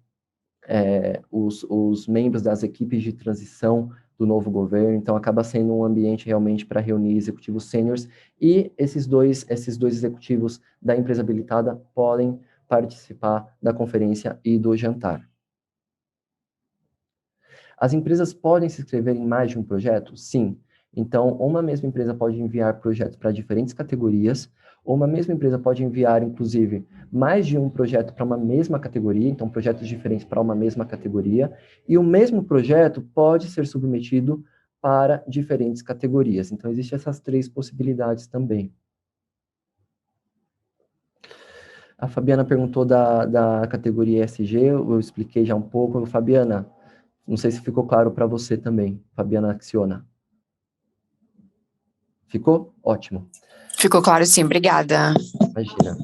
os membros das equipes de transição do novo governo, então acaba sendo um ambiente realmente para reunir executivos sêniores e esses dois executivos da empresa habilitada podem participar da conferência e do jantar. As empresas podem se inscrever em mais de um projeto? Sim. Então, uma mesma empresa pode enviar projetos para diferentes categorias, ou uma mesma empresa pode enviar, inclusive, mais de um projeto para uma mesma categoria, então projetos diferentes para uma mesma categoria, e o mesmo projeto pode ser submetido para diferentes categorias. Então, existem essas 3 possibilidades também. A Fabiana perguntou da categoria ESG, eu expliquei já um pouco. Fabiana, não sei se ficou claro para você também, Fabiana Axiona. Ficou? Ótimo. Ficou claro sim, obrigada. Imagina.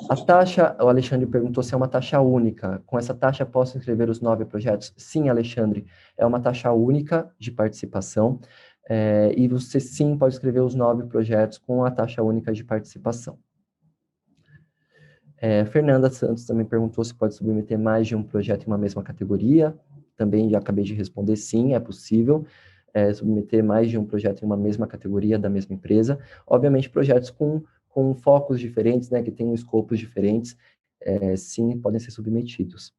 A taxa, o Alexandre perguntou se é uma taxa única. Com essa taxa posso inscrever os 9 projetos? Sim, Alexandre, é uma taxa única de participação, e você sim pode escrever os 9 projetos com a taxa única de participação. Fernanda Santos também perguntou se pode submeter mais de um projeto em uma mesma categoria. Também já acabei de responder, sim, é possível submeter mais de um projeto em uma mesma categoria da mesma empresa. Obviamente, projetos com focos diferentes, né, que tenham escopos diferentes, sim, podem ser submetidos.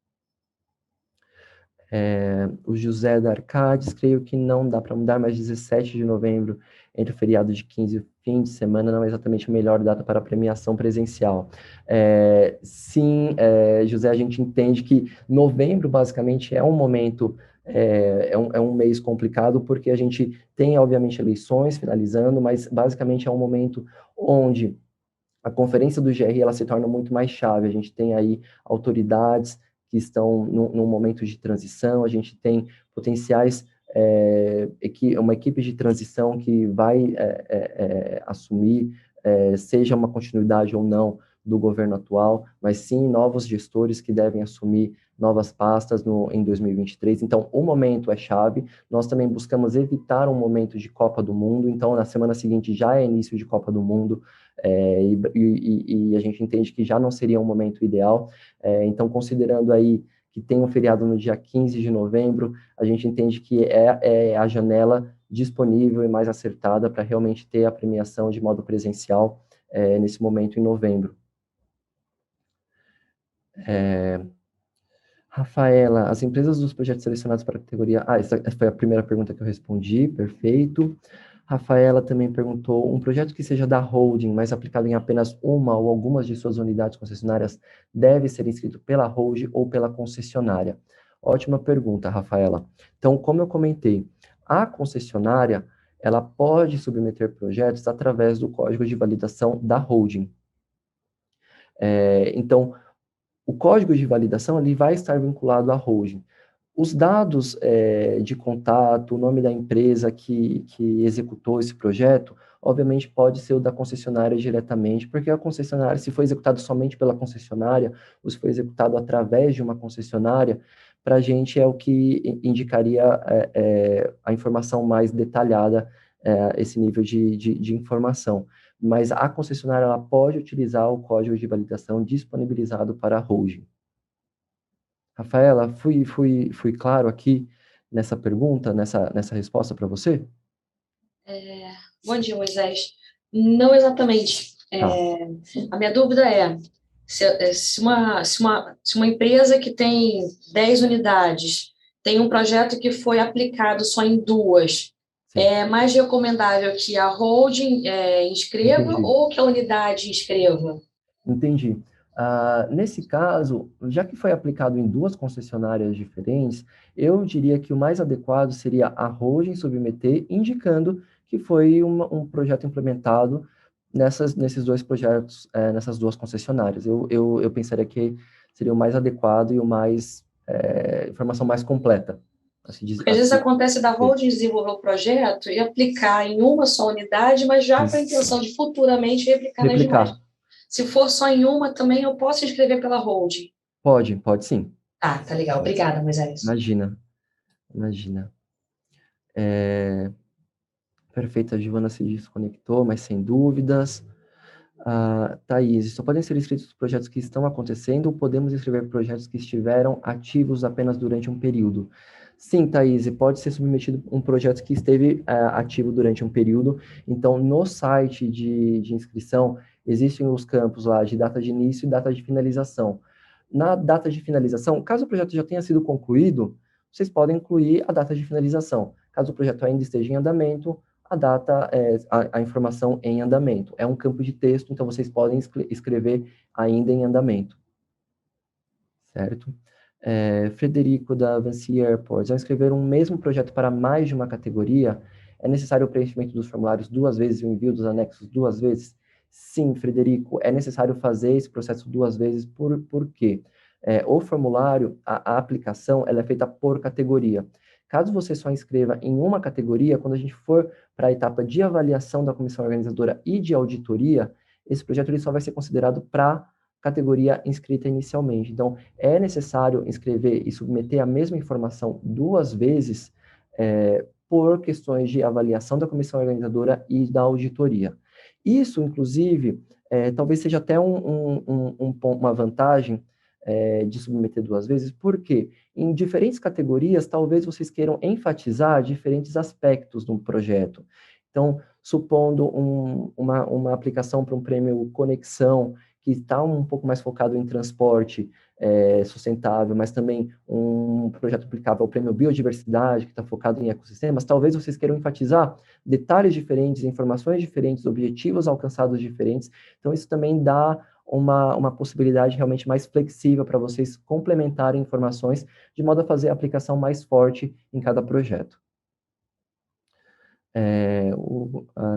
O José da Arcades, creio que não dá para mudar, mas 17 de novembro, entre o feriado de 15 e o fim de semana, não é exatamente a melhor data para a premiação presencial. Sim, José, a gente entende que novembro, basicamente, é um momento, é um mês complicado, porque a gente tem, obviamente, eleições finalizando, mas, basicamente, é um momento onde a conferência do GRI ela se torna muito mais chave. A gente tem aí autoridades que estão num momento de transição, a gente tem potenciais, uma equipe de transição que vai assumir, seja uma continuidade ou não do governo atual, mas sim novos gestores que devem assumir novas pastas em 2023. Então, o momento é chave. Nós também buscamos evitar um momento de Copa do Mundo. Então, na semana seguinte já é início de Copa do Mundo. E a gente entende que já não seria um momento ideal. Então, considerando aí que tem um feriado no dia 15 de novembro, a gente entende que é a janela disponível e mais acertada para realmente ter a premiação de modo presencial nesse momento em novembro. Rafaela, as empresas dos projetos selecionados para a categoria... essa foi a primeira pergunta que eu respondi, perfeito. Rafaela também perguntou, um projeto que seja da holding, mas aplicado em apenas uma ou algumas de suas unidades concessionárias, deve ser inscrito pela holding ou pela concessionária? Ótima pergunta, Rafaela. Então, como eu comentei, a concessionária, ela pode submeter projetos através do código de validação da holding. Então, o código de validação ele vai estar vinculado à holding. Os dados de contato, o nome da empresa que executou esse projeto, obviamente pode ser o da concessionária diretamente, porque a concessionária, se foi executado somente pela concessionária, ou se foi executado através de uma concessionária, para a gente é o que indicaria a informação mais detalhada, esse nível de informação. Mas a concessionária ela pode utilizar o código de validação disponibilizado para a holding. Rafaela, fui claro aqui nessa pergunta, nessa resposta para você? Bom dia, Moisés. Não exatamente. A minha dúvida é se uma empresa que tem 10 unidades tem um projeto que foi aplicado só em 2, Sim. é mais recomendável que a holding inscreva Entendi. ou que a unidade inscreva? Entendi. Nesse caso, já que foi aplicado em 2 concessionárias diferentes, eu diria que o mais adequado seria a holding submeter, indicando que foi um projeto implementado nesses 2 projetos, nessas 2 concessionárias. Eu pensaria que seria o mais adequado e informação mais completa. Porque às vezes acontece da holding desenvolver o projeto e aplicar em uma só unidade, mas já com a intenção de futuramente replicar nas demais. Se for só em uma, também eu posso inscrever pela holding? Pode sim. Tá legal. Obrigada, Moisés. Imagina. Perfeito, a Giovana se desconectou, mas sem dúvidas. Thaís, só podem ser inscritos projetos que estão acontecendo ou podemos inscrever projetos que estiveram ativos apenas durante um período? Sim, Thaís, pode ser submetido um projeto que esteve ativo durante um período. Então, no site de inscrição, existem os campos lá de data de início e data de finalização. Na data de finalização, caso o projeto já tenha sido concluído, vocês podem incluir a data de finalização. Caso o projeto ainda esteja em andamento, a data, a informação em andamento. É um campo de texto, então vocês podem escrever ainda em andamento. Certo? Frederico, da Vinci Airports, ao escrever um mesmo projeto para mais de uma categoria, é necessário o preenchimento dos formulários 2 vezes e o envio dos anexos 2 vezes? Sim, Frederico, é necessário fazer esse processo 2 vezes, por quê? O formulário, a aplicação, ela é feita por categoria. Caso você só inscreva em uma categoria, quando a gente for para a etapa de avaliação da comissão organizadora e de auditoria, esse projeto ele só vai ser considerado para categoria inscrita inicialmente. Então, é necessário inscrever e submeter a mesma informação 2 vezes por questões de avaliação da comissão organizadora e da auditoria. Isso, inclusive, talvez seja até uma vantagem de submeter 2 vezes, porque em diferentes categorias, talvez vocês queiram enfatizar diferentes aspectos do projeto. Então, supondo uma aplicação para um prêmio Conexão, que está um pouco mais focado em transporte sustentável, mas também um projeto aplicável ao Prêmio Biodiversidade, que está focado em ecossistemas, talvez vocês queiram enfatizar detalhes diferentes, informações diferentes, objetivos alcançados diferentes. Então, isso também dá uma possibilidade realmente mais flexível para vocês complementarem informações, de modo a fazer a aplicação mais forte em cada projeto.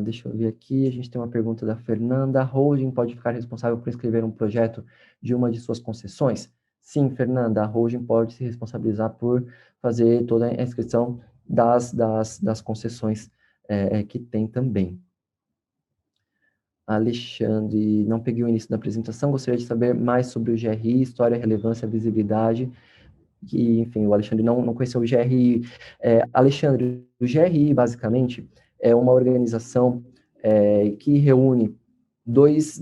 Deixa eu ver aqui, a gente tem uma pergunta da Fernanda. A holding pode ficar responsável por inscrever um projeto de uma de suas concessões? Sim, Fernanda, a holding pode se responsabilizar por fazer toda a inscrição das concessões que tem também. Alexandre, não peguei o início da apresentação, gostaria de saber mais sobre o GRI, história, relevância, visibilidade. Que, enfim, o Alexandre não conheceu o GRI. Alexandre, o GRI, basicamente, é uma organização que reúne dois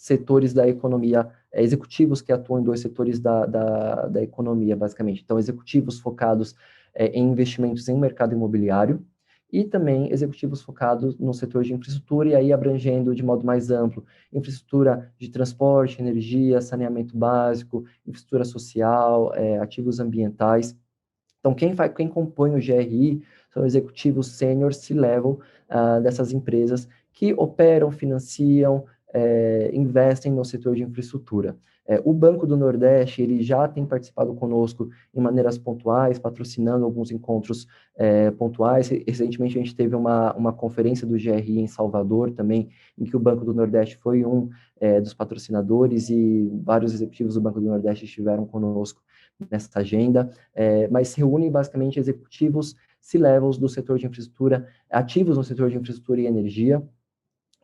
setores da economia, executivos que atuam em dois setores da economia, basicamente. Então, executivos focados em investimentos em mercado imobiliário, e também executivos focados no setor de infraestrutura, e aí abrangendo de modo mais amplo, infraestrutura de transporte, energia, saneamento básico, infraestrutura social, ativos ambientais. Então, quem compõe o GRI são executivos sênior C-level dessas empresas que operam, financiam, investem no setor de infraestrutura. O Banco do Nordeste, ele já tem participado conosco em maneiras pontuais, patrocinando alguns encontros pontuais. Recentemente, a gente teve uma conferência do GRI em Salvador também, em que o Banco do Nordeste foi um dos patrocinadores, e vários executivos do Banco do Nordeste estiveram conosco nessa agenda, mas se reúnem basicamente executivos C-levels do setor de infraestrutura, ativos no setor de infraestrutura e energia,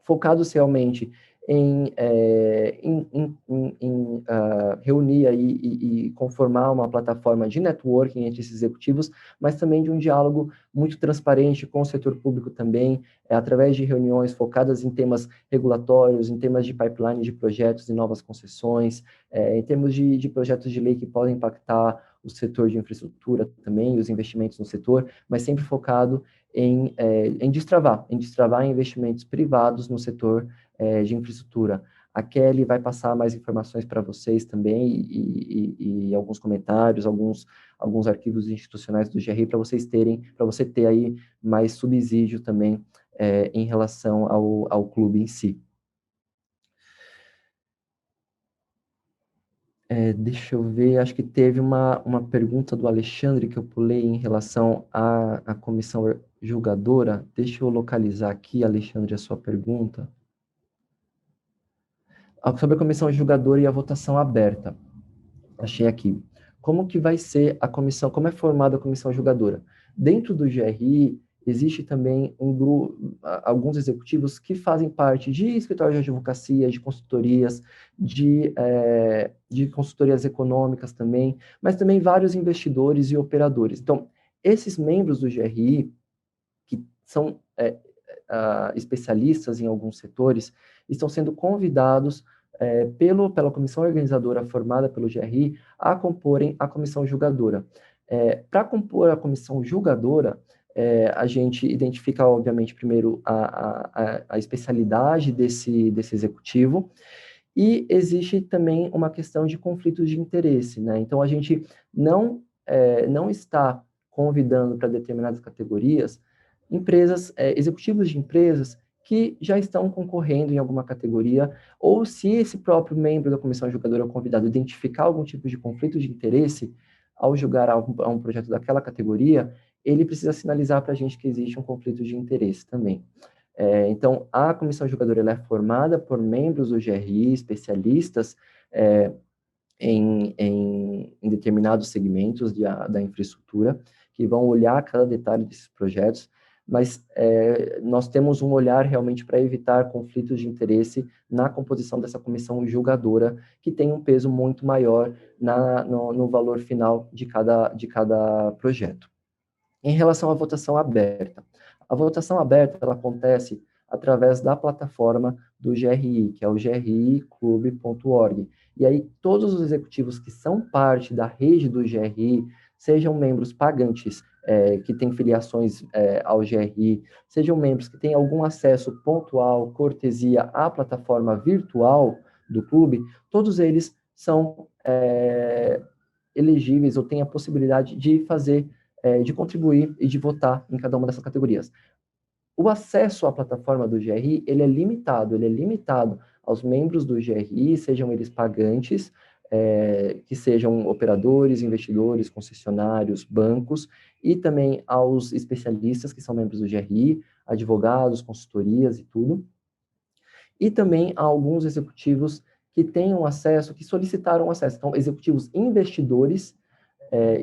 focados realmente em reunir aí e conformar uma plataforma de networking entre esses executivos, mas também de um diálogo muito transparente com o setor público também, através de reuniões focadas em temas regulatórios, em temas de pipeline de projetos e novas concessões, em termos de projetos de lei que podem impactar o setor de infraestrutura também, os investimentos no setor, mas sempre focado em destravar investimentos privados no setor de infraestrutura. A Kelly vai passar mais informações para vocês também, e alguns comentários, alguns arquivos institucionais do GRI para você ter aí mais subsídio também em relação ao clube em si. Deixa eu ver, acho que teve uma pergunta do Alexandre que eu pulei em relação à comissão julgadora. Deixa eu localizar aqui, Alexandre, a sua pergunta. Sobre a comissão julgadora e a votação aberta. Achei aqui. Como que vai ser a comissão, como é formada a comissão julgadora? Dentro do GRI, existe também alguns executivos que fazem parte de escritórios de advocacia, de consultorias, de consultorias econômicas também, mas também vários investidores e operadores. Então, esses membros do GRI, que são especialistas em alguns setores, estão sendo convidados pela comissão organizadora formada pelo GRI a comporem a comissão julgadora. Para compor a comissão julgadora, a gente identifica, obviamente, primeiro a especialidade desse executivo, e existe também uma questão de conflitos de interesse, né? Então, a gente não está convidando para determinadas categorias executivos de empresas que já estão concorrendo em alguma categoria, ou se esse próprio membro da comissão julgadora convidado identificar algum tipo de conflito de interesse ao julgar a um projeto daquela categoria, ele precisa sinalizar para a gente que existe um conflito de interesse também. Então, a comissão julgadora ela é formada por membros do GRI, especialistas em determinados segmentos da infraestrutura, que vão olhar cada detalhe desses projetos, mas nós temos um olhar realmente para evitar conflitos de interesse na composição dessa comissão julgadora, que tem um peso muito maior no valor final de cada projeto. Em relação à votação aberta, a votação aberta ela acontece através da plataforma do GRI, que é o griclube.org. E aí todos os executivos que são parte da rede do GRI, sejam membros pagantes que têm filiações ao GRI, sejam membros que têm algum acesso pontual, cortesia à plataforma virtual do clube, todos eles são elegíveis ou têm a possibilidade de fazer, de contribuir e de votar em cada uma dessas categorias. O acesso à plataforma do GRI, ele é limitado aos membros do GRI, sejam eles pagantes, que sejam operadores, investidores, concessionários, bancos, e também aos especialistas que são membros do GRI, advogados, consultorias e tudo, e também a alguns executivos que tenham acesso, que solicitaram acesso, então executivos investidores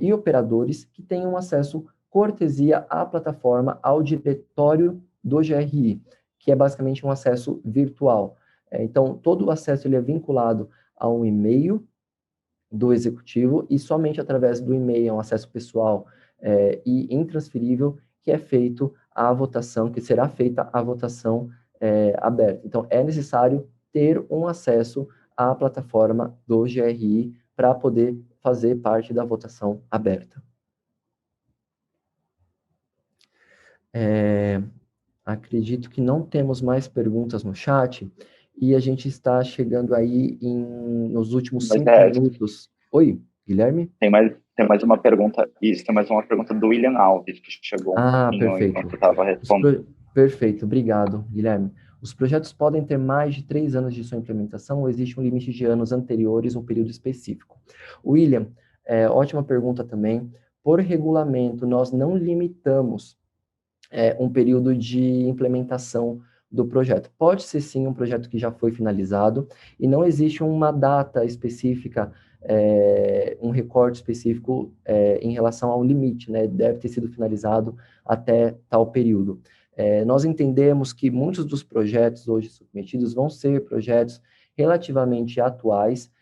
e operadores que tenham acesso cortesia à plataforma, ao diretório do GRI, que é basicamente um acesso virtual. Então, todo o acesso ele é vinculado a um e-mail do executivo e somente através do e-mail, é um acesso pessoal e intransferível, que é feito a votação, que será feita a votação aberta. Então, é necessário ter um acesso à plataforma do GRI para poder fazer parte da votação aberta. Acredito que não temos mais perguntas no chat e a gente está chegando aí nos últimos 5 minutos. Oi, Guilherme? Tem mais uma pergunta, tem mais uma pergunta do William Alves, que chegou perfeito. enquanto estava respondendo. Perfeito, obrigado, Guilherme. Os projetos podem ter mais de 3 anos de sua implementação ou existe um limite de anos anteriores, um período específico? William, ótima pergunta também. Por regulamento, nós não limitamos um período de implementação do projeto. Pode ser, sim, um projeto que já foi finalizado e não existe uma data específica, um recorte específico em relação ao limite, né? Deve ter sido finalizado até tal período. Nós entendemos que muitos dos projetos hoje submetidos vão ser projetos relativamente atuais.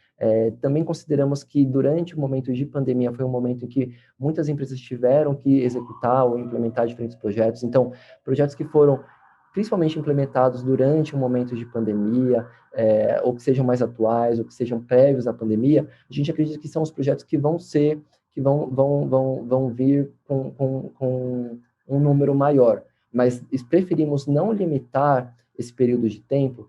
Também consideramos que durante o momento de pandemia foi um momento em que muitas empresas tiveram que executar ou implementar diferentes projetos. Então, projetos que foram principalmente implementados durante um momento de pandemia, ou que sejam mais atuais, ou que sejam prévios à pandemia, a gente acredita que são os projetos que vão vir com um número maior. Mas preferimos não limitar esse período de tempo,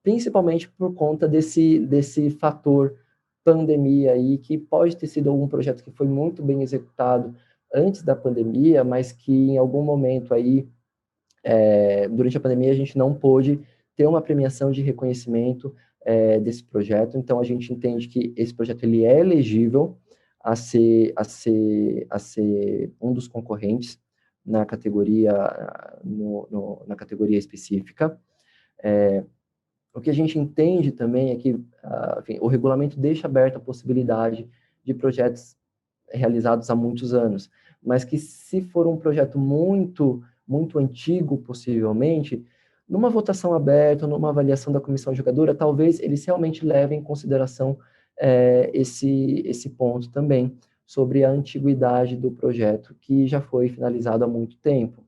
principalmente por conta desse fator pandemia aí, que pode ter sido algum projeto que foi muito bem executado antes da pandemia, mas que em algum momento aí, durante a pandemia, a gente não pôde ter uma premiação de reconhecimento desse projeto. Então, a gente entende que esse projeto ele é elegível a ser um dos concorrentes na categoria, na categoria específica. O que a gente entende também é que enfim, o regulamento deixa aberta a possibilidade de projetos realizados há muitos anos, mas que se for um projeto muito, muito antigo, possivelmente, numa votação aberta, numa avaliação da comissão julgadora, talvez eles realmente levem em consideração esse ponto também, sobre a antiguidade do projeto, que já foi finalizado há muito tempo.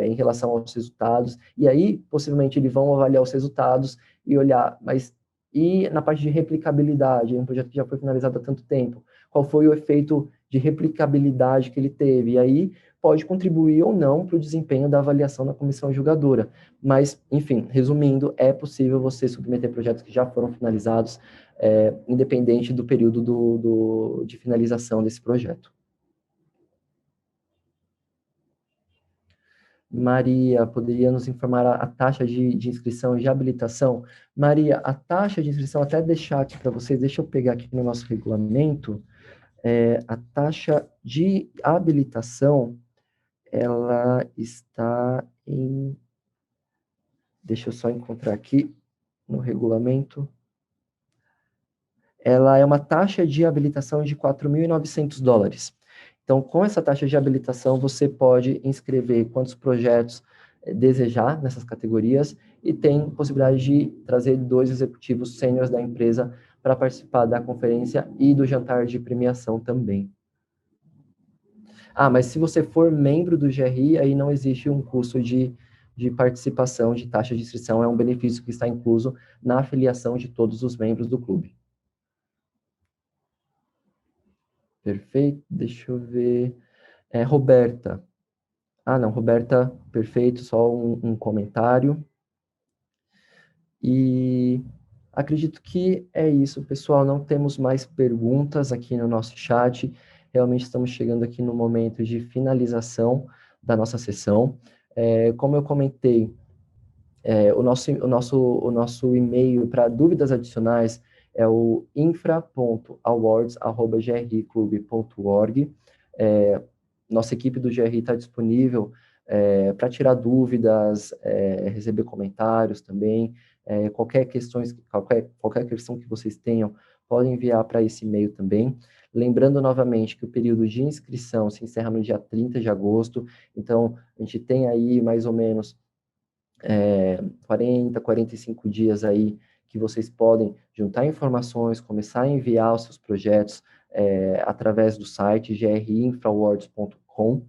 Em relação aos resultados, e aí, possivelmente, eles vão avaliar os resultados e olhar, mas e na parte de replicabilidade, um projeto que já foi finalizado há tanto tempo, qual foi o efeito de replicabilidade que ele teve? E aí pode contribuir ou não para o desempenho da avaliação da comissão julgadora. Mas, enfim, resumindo, é possível você submeter projetos que já foram finalizados, independente do período de finalização desse projeto. Maria, poderia nos informar a taxa de inscrição e de habilitação? Maria, a taxa de inscrição, até deixar aqui para vocês, deixa eu pegar aqui no nosso regulamento, a taxa de habilitação, ela está em... Deixa eu só encontrar aqui no regulamento. Ela é uma taxa de habilitação de $4.900. Então, com essa taxa de habilitação, você pode inscrever quantos projetos desejar nessas categorias e tem possibilidade de trazer 2 executivos sêniores da empresa para participar da conferência e do jantar de premiação também. Mas se você for membro do GRI, aí não existe um custo de participação, de taxa de inscrição, é um benefício que está incluso na afiliação de todos os membros do clube. Perfeito, deixa eu ver. Roberta. Não, Roberta, perfeito, só um comentário. E Acredito que é isso, pessoal. Não temos mais perguntas aqui no nosso chat. Realmente estamos chegando aqui no momento de finalização da nossa sessão. Como eu comentei, o nosso e-mail para dúvidas adicionais é o infra.awards@grclub.org. Nossa equipe do GRI está disponível para tirar dúvidas, receber comentários também. Qualquer questão que vocês tenham, podem enviar para esse e-mail também. Lembrando novamente que o período de inscrição se encerra no dia 30 de agosto, então a gente tem aí mais ou menos 40, 45 dias aí que vocês podem juntar informações, começar a enviar os seus projetos através do site griinfrawords.com.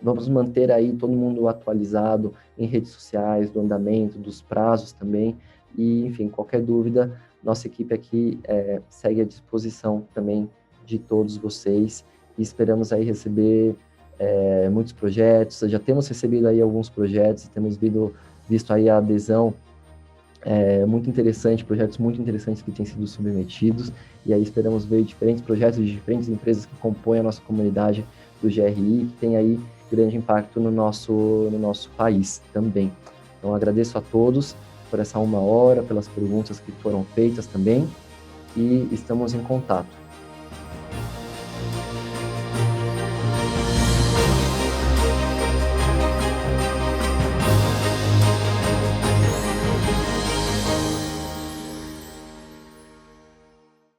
Vamos manter aí todo mundo atualizado em redes sociais, do andamento, dos prazos também, e, enfim, qualquer dúvida, nossa equipe aqui segue à disposição também de todos vocês, e esperamos aí receber muitos projetos. Já temos recebido aí alguns projetos, temos visto aí a adesão muito interessante, projetos muito interessantes que têm sido submetidos, e aí esperamos ver diferentes projetos de diferentes empresas que compõem a nossa comunidade do GRI, que tem aí grande impacto no nosso país também. Então, agradeço a todos por essa 1 hora, pelas perguntas que foram feitas também, e estamos em contato.